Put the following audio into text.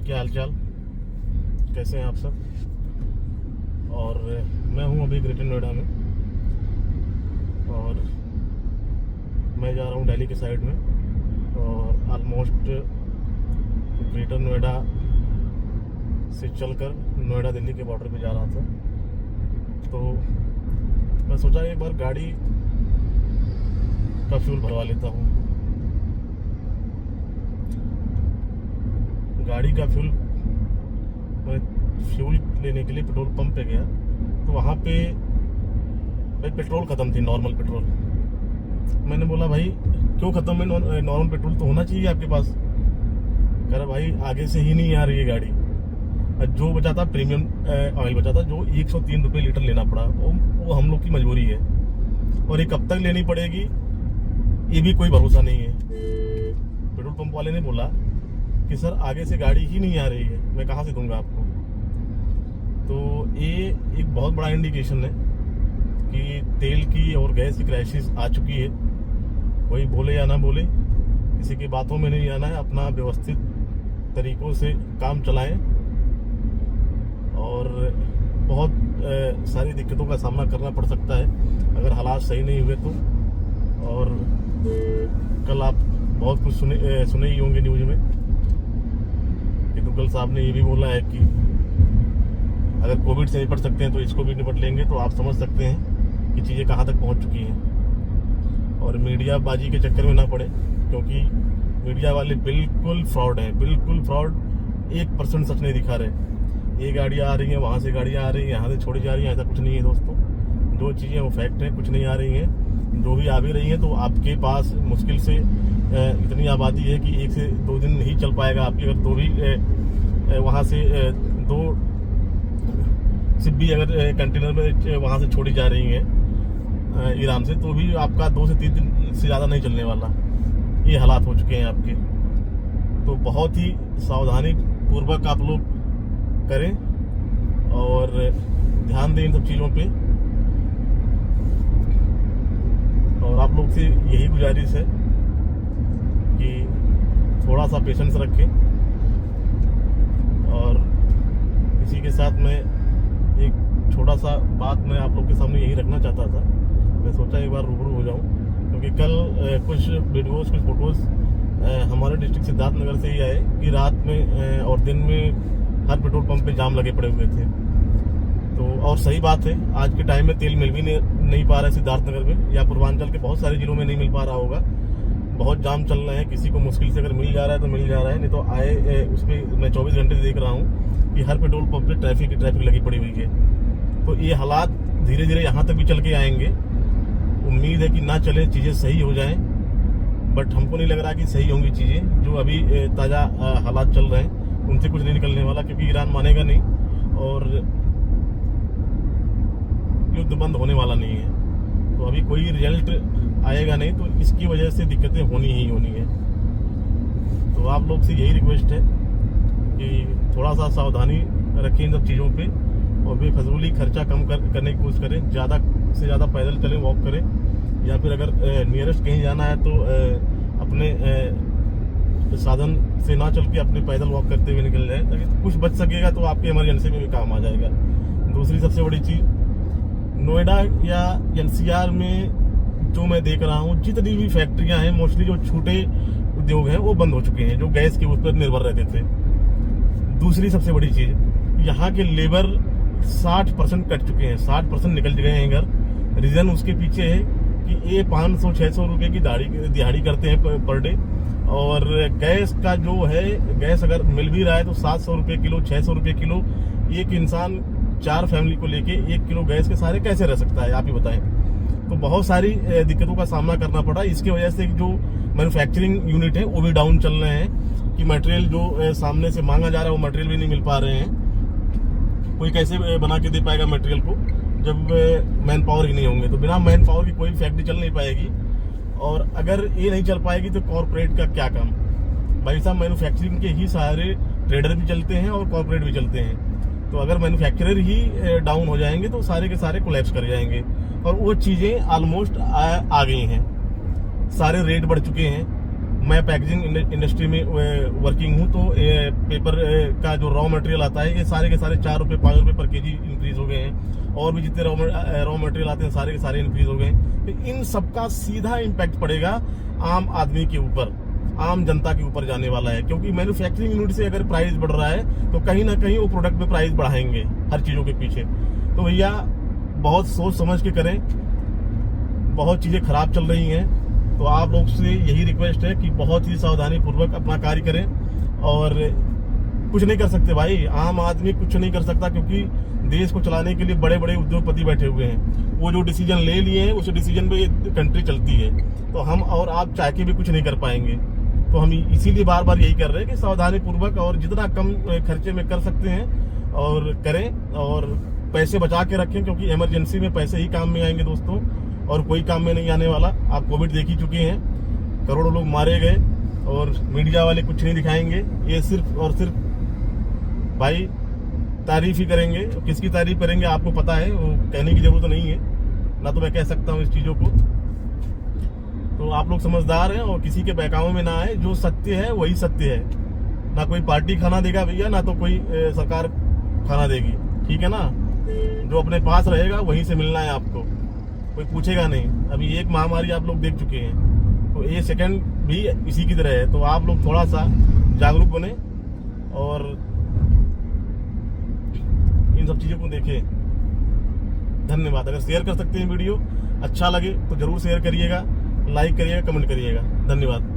क्या हालचाल, कैसे हैं आप सब। और मैं हूं अभी ग्रेटर नोएडा में और मैं जा रहा हूं दिल्ली के साइड में और ऑलमोस्ट ग्रेटर नोएडा से चलकर नोएडा दिल्ली के बॉर्डर पे जा रहा था। तो मैं सोचा एक बार गाड़ी का फ्यूल भरवा लेता हूँ। गाड़ी का फ्यूल मैं फ्यूल लेने के लिए पेट्रोल पंप पे गया तो वहाँ पे भाई पेट्रोल ख़त्म थी, नॉर्मल पेट्रोल। मैंने बोला भाई क्यों ख़त्म है, नॉर्मल पेट्रोल तो होना चाहिए आपके पास। कह रहा भाई आगे से ही नहीं आ रही है गाड़ी। जो बचा था प्रीमियम ऑयल बचा था जो 103 रुपये लीटर लेना पड़ा, वो हम लोग की मजबूरी है और ये कब तक लेनी पड़ेगी ये भी कोई भरोसा नहीं है। पेट्रोल पंप वाले ने बोला कि सर आगे से गाड़ी ही नहीं आ रही है, मैं कहाँ से दूंगा आपको। तो ये एक बहुत बड़ा इंडिकेशन है कि तेल की और गैस की क्राइसिस आ चुकी है। वही बोले या ना बोले, किसी की बातों में नहीं आना है, अपना व्यवस्थित तरीकों से काम चलाएं और बहुत सारी दिक्कतों का सामना करना पड़ सकता है अगर हालात सही नहीं हुए तो। और कल आप बहुत कुछ सुने ही होंगे न्यूज़ में कि दुग्गल साहब ने ये भी बोला है कि अगर कोविड से निपट सकते हैं तो इसको भी निपट लेंगे। तो आप समझ सकते हैं कि चीज़ें कहाँ तक पहुँच चुकी हैं। और मीडिया बाजी के चक्कर में ना पड़े क्योंकि मीडिया वाले बिल्कुल फ्रॉड हैं, बिल्कुल फ्रॉड। 1% सच नहीं दिखा रहे। ये गाड़ियाँ आ रही हैं, वहाँ से गाड़ियाँ आ रही हैं, यहाँ से छोड़ी जा रही हैं, ऐसा कुछ नहीं है दोस्तों। जो चीज़ें वो फैक्ट हैं, कुछ नहीं आ रही हैं। जो भी आ भी रही हैं तो आपके पास मुश्किल से इतनी आबादी है कि 1 से 2 दिन ही चल पाएगा आपकी। अगर दो भी वहाँ से 2 सिब्बी अगर कंटेनर में वहाँ से छोड़ी जा रही हैं ईरान से, तो भी आपका 2 से 3 दिन से ज़्यादा नहीं चलने वाला। ये हालात हो चुके हैं आपके। तो बहुत ही सावधानी पूर्वक आप लोग करें और ध्यान दें इन सब चीज़ों पे। और आप लोग से यही गुजारिश है कि थोड़ा सा पेशेंस रखें। और इसी के साथ मैं एक छोटा सा बात मैं आप लोग के सामने यही रखना चाहता था। मैं सोचा एक बार रूबरू हो जाऊं क्योंकि कल कुछ वीडियोस कुछ फोटोज़ हमारे डिस्ट्रिक्ट सिद्धार्थनगर से ही आए कि रात में और दिन में हर पेट्रोल पंप पे जाम लगे पड़े हुए थे। तो और सही बात है, आज के टाइम में तेल मिल भी नहीं पा रहा है सिद्धार्थनगर में या पूर्वांचल के बहुत सारे जिलों में नहीं मिल पा रहा होगा। बहुत जाम चल रहे हैं। किसी को मुश्किल से अगर मिल जा रहा है तो मिल जा रहा है, नहीं तो आए उस पर मैं 24 घंटे देख रहा हूँ कि हर पेट्रोल पंप पे ट्रैफिक लगी पड़ी हुई है। तो ये हालात धीरे धीरे यहाँ तक भी चल के आएंगे। उम्मीद है कि ना चले, चीज़ें सही हो जाएं, बट हमको नहीं लग रहा कि सही होंगी चीज़ें। जो अभी ताज़ा हालात चल रहे हैं उनसे कुछ नहीं निकलने वाला क्योंकि ईरान मानेगा नहीं और युद्ध बंद होने वाला नहीं है। तो अभी कोई रिजल्ट आएगा नहीं, तो इसकी वजह से दिक्कतें होनी ही होनी है। तो आप लोग से यही रिक्वेस्ट है कि थोड़ा सा सावधानी रखें इन सब चीज़ों पे और बेफजूली खर्चा कम करने की कोशिश करें। ज़्यादा से ज़्यादा पैदल चलें, वॉक करें, या फिर अगर नियरेस्ट कहीं जाना है तो अपने साधन से ना चल के अपने पैदल वॉक करते हुए निकल जाए ताकि कुछ बच सकेगा तो आपके इमरजेंसी में भी काम आ जाएगा। दूसरी सबसे बड़ी चीज़, नोएडा या एनसीआर में जो मैं देख रहा हूँ जितनी भी फैक्ट्रियाँ हैं मोस्टली जो छोटे उद्योग हैं वो बंद हो चुके हैं जो गैस के ऊपर निर्भर रहते थे। दूसरी सबसे बड़ी चीज़, यहाँ के लेबर 60% कट चुके हैं, 60% निकल गए हैं घर। रीज़न उसके पीछे है कि ये 500-600 रुपये की दिहाड़ी करते हैं पर डे। और गैस का जो है, गैस अगर मिल भी रहा है तो 700 रुपये किलो, 600 रुपये किलो। एक इंसान 4 फैमिली को लेके 1 किलो गैस के सारे कैसे रह सकता है, आप ही बताएं। तो बहुत सारी दिक्कतों का सामना करना पड़ा। इसकी वजह से जो मैन्युफैक्चरिंग यूनिट है वो भी डाउन चल रहे हैं कि मटेरियल जो सामने से मांगा जा रहा है वो मटेरियल भी नहीं मिल पा रहे हैं। कोई कैसे बना के दे पाएगा मटेरियल को जब मैन पावर ही नहीं होंगे। तो बिना मैन पावर की कोई फैक्ट्री चल नहीं पाएगी। और अगर ये नहीं चल पाएगी तो कॉर्पोरेट का क्या काम। भाई साहब, मैन्युफैक्चरिंग के ही सारे ट्रेडर भी चलते हैं और कॉर्पोरेट भी चलते हैं। तो अगर मैन्युफैक्चरर ही डाउन हो जाएंगे तो सारे के सारे कोलैप्स कर जाएंगे। और वो चीज़ें ऑलमोस्ट आ गई हैं। सारे रेट बढ़ चुके हैं, मैं पैकेजिंग इंडस्ट्री में वर्किंग हूँ, तो पेपर का जो रॉ मटेरियल आता है ये सारे के सारे 4 रुपये 5 रुपये पर केजी इंक्रीज हो गए हैं, और भी जितने रॉ मटेरियल आते हैं सारे के सारे इंक्रीज हो गए हैं। तो इन सबका सीधा इम्पैक्ट पड़ेगा आम आदमी के ऊपर, आम जनता के ऊपर जाने वाला है, क्योंकि मैन्युफैक्चरिंग यूनिट से अगर प्राइस बढ़ रहा है तो कहीं ना कहीं वो प्रोडक्ट में प्राइस बढ़ाएंगे हर चीज़ों के पीछे। तो भैया बहुत सोच समझ के करें, बहुत चीज़ें खराब चल रही हैं, तो आप लोग से यही रिक्वेस्ट है कि बहुत ही सावधानी पूर्वक अपना कार्य करें। और कुछ नहीं कर सकते भाई, आम आदमी कुछ नहीं कर सकता, क्योंकि देश को चलाने के लिए बड़े बड़े उद्योगपति बैठे हुए हैं, वो जो डिसीजन ले लिए हैं उस डिसीजन पे ये कंट्री चलती है, तो हम और आप चाह के भी कुछ नहीं कर पाएंगे। तो हम इसीलिए बार बार यही कर रहे हैं कि सावधानी पूर्वक और जितना कम खर्चे में कर सकते हैं और करें, और पैसे बचा के रखें, क्योंकि इमरजेंसी में पैसे ही काम में आएंगे दोस्तों, और कोई काम में नहीं आने वाला। आप कोविड देख ही चुके हैं, करोड़ों लोग मारे गए और मीडिया वाले कुछ नहीं दिखाएंगे, ये सिर्फ और सिर्फ भाई तारीफ ही करेंगे। किसकी तारीफ करेंगे आपको पता है, वो कहने की जरूरत नहीं है, ना तो मैं कह सकता हूँ इस चीज़ों को। तो आप लोग समझदार हैं और किसी के बहकावे में ना आए, जो सत्य है वही सत्य है, ना कोई पार्टी खाना देगा भैया, ना तो कोई सरकार खाना देगी, ठीक है ना। जो अपने पास रहेगा वहीं से मिलना है आपको, कोई पूछेगा नहीं। अभी एक महामारी आप लोग देख चुके हैं, तो ये सेकंड भी इसी की तरह है। तो आप लोग थोड़ा सा जागरूक बने और इन सब चीज़ों को देखें। धन्यवाद। अगर शेयर कर सकते हैं वीडियो, अच्छा लगे तो जरूर शेयर करिएगा, लाइक करिएगा, कमेंट करिएगा। धन्यवाद।